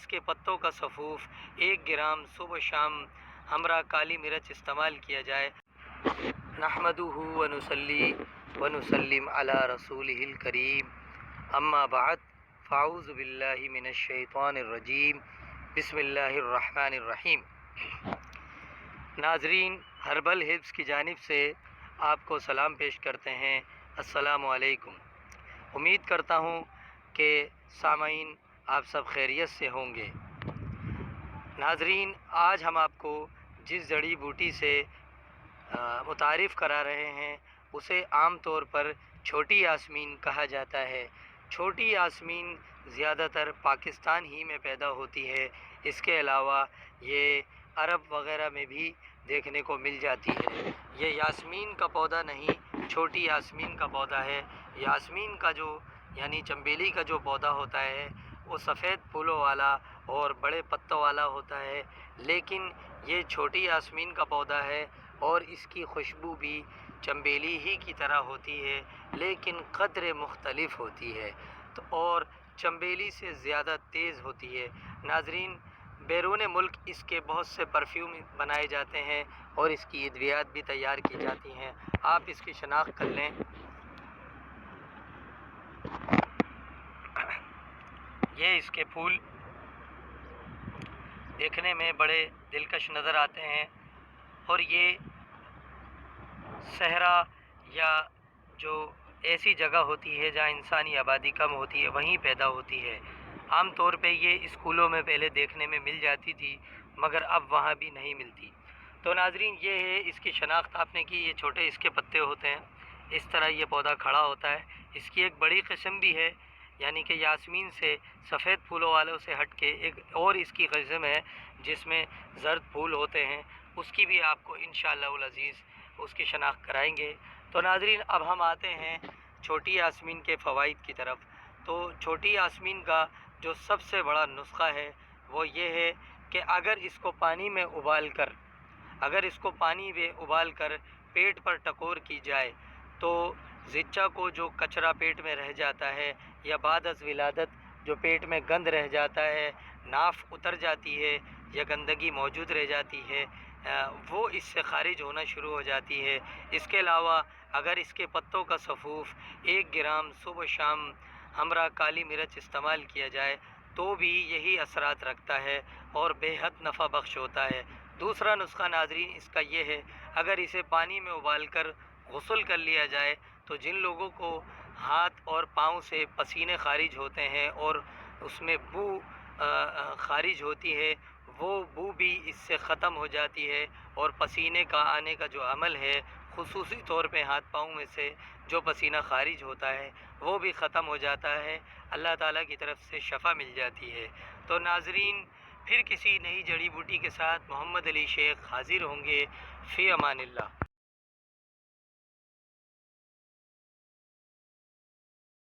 کے پتوں کا سفوف 1 گرام صبح شام ہمراہ کالی مرچ استعمال کیا جائے۔ نحمدہ ونصلی ونسلم علی رسولہ الکریم، اما بعد فاعوذ باللہ من الشیطان الرجیم، بسم اللہ الرحمن الرحیم۔ ناظرین، ہربل ہبس کی جانب سے آپ کو سلام پیش کرتے ہیں۔ السلام علیکم۔ امید کرتا ہوں کہ سامعین آپ سب خیریت سے ہوں گے۔ ناظرین، آج ہم آپ کو جس جڑی بوٹی سے متعارف کرا رہے ہیں اسے عام طور پر چھوٹی یاسمین کہا جاتا ہے۔ چھوٹی یاسمین زیادہ تر پاکستان ہی میں پیدا ہوتی ہے، اس کے علاوہ یہ عرب وغیرہ میں بھی دیکھنے کو مل جاتی ہے۔ یہ یاسمین کا پودا نہیں، چھوٹی یاسمین کا پودا ہے۔ یاسمین کا جو یعنی چنبیلی کا جو پودا ہوتا ہے وہ سفید پھولوں والا اور بڑے پتوں والا ہوتا ہے، لیکن یہ چھوٹی یاسمین کا پودا ہے اور اس کی خوشبو بھی چنبیلی ہی کی طرح ہوتی ہے، لیکن قدر مختلف ہوتی ہے اور چنبیلی سے زیادہ تیز ہوتی ہے۔ ناظرین، بیرون ملک اس کے بہت سے پرفیوم بنائے جاتے ہیں اور اس کی ادویات بھی تیار کی جاتی ہیں۔ آپ اس کی شناخت کر لیں۔ یہ اس کے پھول دیکھنے میں بڑے دلکش نظر آتے ہیں اور یہ صحرا یا جو ایسی جگہ ہوتی ہے جہاں انسانی آبادی کم ہوتی ہے وہیں پیدا ہوتی ہے۔ عام طور پہ یہ اسکولوں میں پہلے دیکھنے میں مل جاتی تھی، مگر اب وہاں بھی نہیں ملتی۔ تو ناظرین، یہ ہے اس کی شناخت آپ نے کی۔ یہ چھوٹے اس کے پتے ہوتے ہیں، اس طرح یہ پودا کھڑا ہوتا ہے۔ اس کی ایک بڑی قسم بھی ہے، یعنی کہ یاسمین سے سفید پھولوں والوں سے ہٹ کے ایک اور اس کی قسم ہے جس میں زرد پھول ہوتے ہیں، اس کی بھی آپ کو انشاءاللہ العزیز اس کی شناخت کرائیں گے۔ تو ناظرین، اب ہم آتے ہیں چھوٹی یاسمین کے فوائد کی طرف۔ تو چھوٹی یاسمین کا جو سب سے بڑا نسخہ ہے وہ یہ ہے کہ اگر اس کو پانی میں ابال کر پیٹ پر ٹکور کی جائے تو زچہ کو جو کچرا پیٹ میں رہ جاتا ہے یا بعد از ولادت جو پیٹ میں گند رہ جاتا ہے، ناف اتر جاتی ہے یا گندگی موجود رہ جاتی ہے، وہ اس سے خارج ہونا شروع ہو جاتی ہے۔ اس کے علاوہ اگر اس کے پتوں کا سفوف 1 گرام صبح شام ہمراہ کالی مرچ استعمال کیا جائے تو بھی یہی اثرات رکھتا ہے اور بے حد نفع بخش ہوتا ہے۔ دوسرا نسخہ ناظرین اس کا یہ ہے، اگر اسے پانی میں ابال کر غسل کر لیا جائے تو جن لوگوں کو ہاتھ اور پاؤں سے پسینے خارج ہوتے ہیں اور اس میں بو خارج ہوتی ہے، وہ بو بھی اس سے ختم ہو جاتی ہے اور پسینے کا آنے کا جو عمل ہے، خصوصی طور پہ ہاتھ پاؤں میں سے جو پسینہ خارج ہوتا ہے وہ بھی ختم ہو جاتا ہے، اللہ تعالیٰ کی طرف سے شفا مل جاتی ہے۔ تو ناظرین، پھر کسی نئی جڑی بوٹی کے ساتھ محمد علی شیخ حاضر ہوں گے۔ فی امان اللہ۔